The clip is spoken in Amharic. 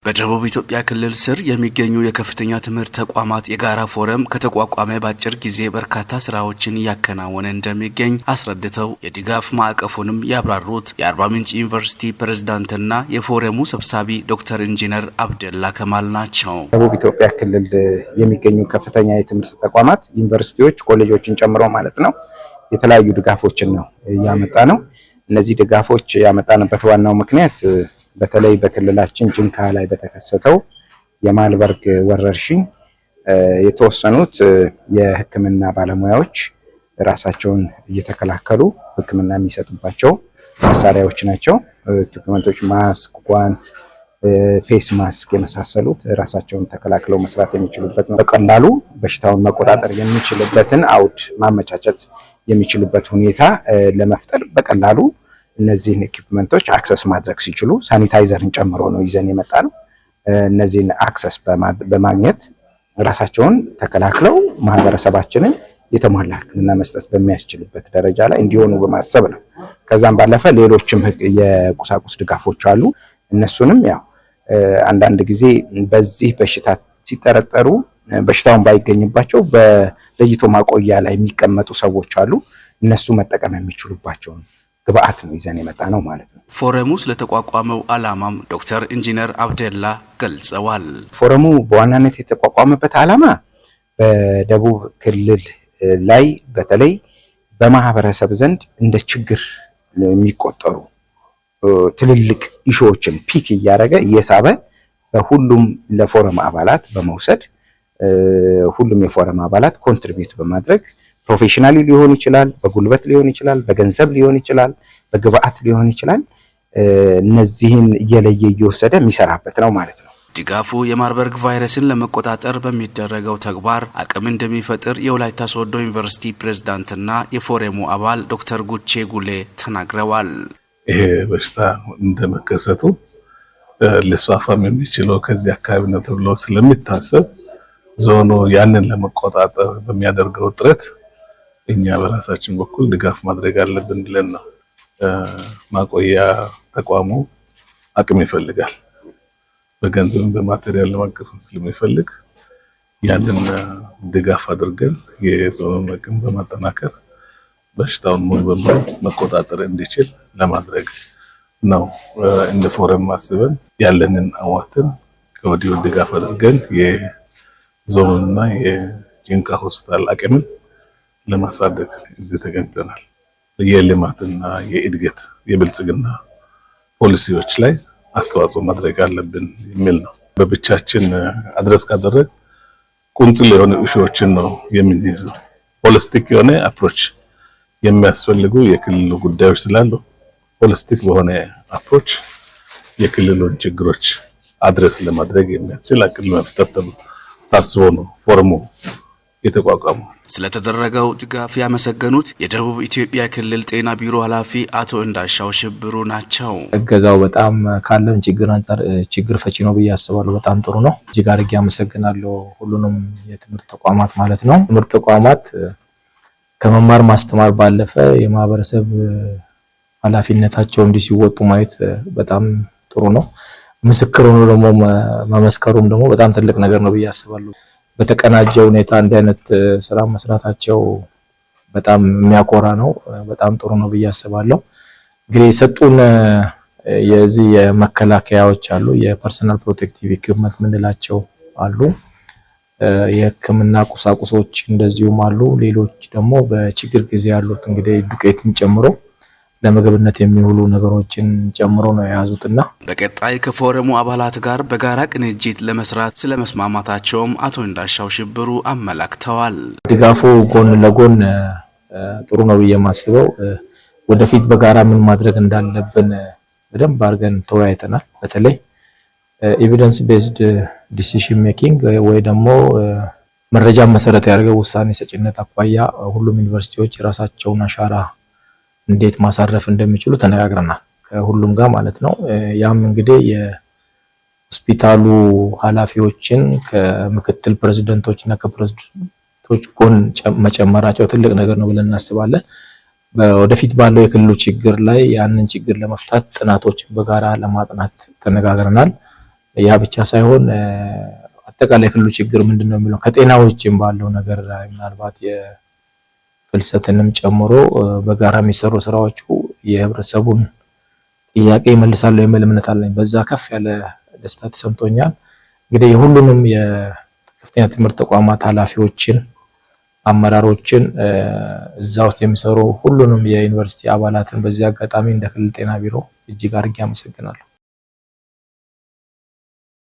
በደቡብ ኢትዮጵያ ክልል ስር የሚገኙ የከፍተኛ ትምህርት ተቋማት የጋራ ፎረም ከተቋቋመ በአጭር ጊዜ በርካታ ስራዎችን እያከናወነ እንደሚገኝ አስረድተው የድጋፍ ማዕቀፉንም ያብራሩት የአርባ ምንጭ ዩኒቨርሲቲ ፕሬዝዳንትና የፎረሙ ሰብሳቢ ዶክተር ኢንጂነር አብደላ ከማል ናቸው። ደቡብ ኢትዮጵያ ክልል የሚገኙ ከፍተኛ የትምህርት ተቋማት ዩኒቨርሲቲዎች፣ ኮሌጆችን ጨምሮ ማለት ነው የተለያዩ ድጋፎችን ነው ያመጣ ነው። እነዚህ ድጋፎች ያመጣንበት ዋናው ምክንያት በተለይ በክልላችን ጅንካ ላይ በተከሰተው የማልበርግ ወረርሽኝ የተወሰኑት የሕክምና ባለሙያዎች ራሳቸውን እየተከላከሉ ሕክምና የሚሰጡባቸው መሳሪያዎች ናቸው። ኢኩዊፕመንቶች፣ ማስክ፣ ጓንት፣ ፌስ ማስክ የመሳሰሉት ራሳቸውን ተከላክለው መስራት የሚችሉበት ነው። በቀላሉ በሽታውን መቆጣጠር የሚችልበትን አውድ ማመቻቸት የሚችሉበት ሁኔታ ለመፍጠር በቀላሉ እነዚህን ኢኩዊፕመንቶች አክሰስ ማድረግ ሲችሉ ሳኒታይዘርን ጨምሮ ነው ይዘን የመጣ ነው። እነዚህን አክሰስ በማግኘት ራሳቸውን ተከላክለው ማህበረሰባችንን የተሟላ ሕክምና መስጠት በሚያስችልበት ደረጃ ላይ እንዲሆኑ በማሰብ ነው። ከዛም ባለፈ ሌሎችም የቁሳቁስ ድጋፎች አሉ። እነሱንም ያው አንዳንድ ጊዜ በዚህ በሽታ ሲጠረጠሩ በሽታውን ባይገኝባቸው በለይቶ ማቆያ ላይ የሚቀመጡ ሰዎች አሉ። እነሱ መጠቀም የሚችሉባቸው ግብአት ነው ይዘን የመጣ ነው ማለት ነው። ፎረሙ ስለተቋቋመው ዓላማም ዶክተር ኢንጂነር አብደላ ገልጸዋል። ፎረሙ በዋናነት የተቋቋመበት ዓላማ በደቡብ ክልል ላይ በተለይ በማህበረሰብ ዘንድ እንደ ችግር የሚቆጠሩ ትልልቅ ኢሹዎችን ፒክ እያደረገ እየሳበ በሁሉም ለፎረም አባላት በመውሰድ ሁሉም የፎረም አባላት ኮንትሪቢዩት በማድረግ ፕሮፌሽናሊ ሊሆን ይችላል፣ በጉልበት ሊሆን ይችላል፣ በገንዘብ ሊሆን ይችላል፣ በግብአት ሊሆን ይችላል። እነዚህን እየለየ እየወሰደ የሚሰራበት ነው ማለት ነው። ድጋፉ የማርበርግ ቫይረስን ለመቆጣጠር በሚደረገው ተግባር አቅም እንደሚፈጥር የወላይታ ሶዶ ዩኒቨርሲቲ ፕሬዝዳንትና የፎረሙ አባል ዶክተር ጉቼ ጉሌ ተናግረዋል። ይሄ በሽታ እንደመከሰቱ ሊስፋፋም የሚችለው ከዚህ አካባቢ ነው ተብሎ ስለሚታሰብ ዞኑ ያንን ለመቆጣጠር በሚያደርገው ጥረት እኛ በራሳችን በኩል ድጋፍ ማድረግ አለብን ብለን ነው። ማቆያ ተቋሙ አቅም ይፈልጋል፣ በገንዘብም በማቴሪያል ለማቀፍ ስለሚፈልግ ያንን ድጋፍ አድርገን የዞኑን አቅም በማጠናከር በሽታውን ሙሉ በሙሉ መቆጣጠር እንዲችል ለማድረግ ነው። እንደ ፎረም አስበን ያለንን አዋተን ከወዲሁ ድጋፍ አድርገን የዞኑና የጂንካ ሆስፒታል አቅምን ለማሳደግ እዚህ ተገኝተናል። የልማትና የእድገት የብልጽግና ፖሊሲዎች ላይ አስተዋጽኦ ማድረግ አለብን የሚል ነው። በብቻችን አድረስ ካደረግ ቁንጽል የሆነ ኢሹዎችን ነው የምንይዘው። ሆሊስቲክ የሆነ አፕሮች የሚያስፈልጉ የክልሉ ጉዳዮች ስላሉ ሆሊስቲክ በሆነ አፕሮች የክልሉን ችግሮች አድረስ ለማድረግ የሚያስችል አቅም መፍጠር ታስቦ ነው ፎረሙ የተቋቋመው። ስለተደረገው ድጋፍ ያመሰገኑት የደቡብ ኢትዮጵያ ክልል ጤና ቢሮ ኃላፊ አቶ እንዳሻው ሽብሩ ናቸው። እገዛው በጣም ካለን ችግር አንፃር ችግር ፈቺ ነው ብዬ አስባለሁ። በጣም ጥሩ ነው። እዚህ ጋር አመሰግናለሁ ሁሉንም የትምህርት ተቋማት ማለት ነው። ትምህርት ተቋማት ከመማር ማስተማር ባለፈ የማህበረሰብ ኃላፊነታቸው እንዲወጡ ማየት በጣም ጥሩ ነው። ምስክር ሆኖ ደግሞ መመስከሩም ደግሞ በጣም ትልቅ ነገር ነው ብዬ አስባለሁ። በተቀናጀ ሁኔታ እንዲህ አይነት ስራ መስራታቸው በጣም የሚያኮራ ነው። በጣም ጥሩ ነው ብዬ አስባለሁ። እንግዲህ የሰጡን የዚህ የመከላከያዎች አሉ፣ የፐርሰናል ፕሮቴክቲቭ ኢኩዊፕመንት ምንላቸው አሉ፣ የሕክምና ቁሳቁሶች እንደዚሁም አሉ። ሌሎች ደግሞ በችግር ጊዜ ያሉት እንግዲህ ዱቄትን ጨምሮ ለምግብነት የሚውሉ ነገሮችን ጨምሮ ነው የያዙትና በቀጣይ ከፎረሙ አባላት ጋር በጋራ ቅንጅት ለመስራት ስለመስማማታቸውም አቶ እንዳሻው ሽብሩ አመላክተዋል። ድጋፉ ጎን ለጎን ጥሩ ነው ብዬ የማስበው ወደፊት በጋራ ምን ማድረግ እንዳለብን በደንብ አድርገን ተወያይተናል። በተለይ ኤቪደንስ ቤዝድ ዲሲዥን ሜኪንግ ወይ ደግሞ መረጃ መሰረት ያደረገ ውሳኔ ሰጭነት አኳያ ሁሉም ዩኒቨርሲቲዎች የራሳቸውን አሻራ እንዴት ማሳረፍ እንደሚችሉ ተነጋግረናል ከሁሉም ጋር ማለት ነው። ያም እንግዲህ የሆስፒታሉ ኃላፊዎችን ከምክትል ፕሬዝዳንቶችና ከፕሬዝዳንቶች ጎን መጨመራቸው ትልቅ ነገር ነው ብለን እናስባለን። ወደፊት ባለው የክልሉ ችግር ላይ ያንን ችግር ለመፍታት ጥናቶችን በጋራ ለማጥናት ተነጋግረናል። ያ ብቻ ሳይሆን አጠቃላይ ክልሉ ችግር ምንድነው የሚለው ከጤና ውጭም ባለው ነገር ላይ ምናልባት የፍልሰትንም ጨምሮ በጋራ የሚሰሩ ስራዎቹ የህብረተሰቡን ጥያቄ ይመልሳሉ የሚል እምነት አለኝ። በዛ ከፍ ያለ ደስታ ተሰምቶኛል። እንግዲህ የሁሉንም የከፍተኛ ትምህርት ተቋማት ኃላፊዎችን፣ አመራሮችን እዛ ውስጥ የሚሰሩ ሁሉንም የዩኒቨርሲቲ አባላትን በዚህ አጋጣሚ እንደ ክልል ጤና ቢሮ እጅግ አድርጌ አመሰግናለሁ።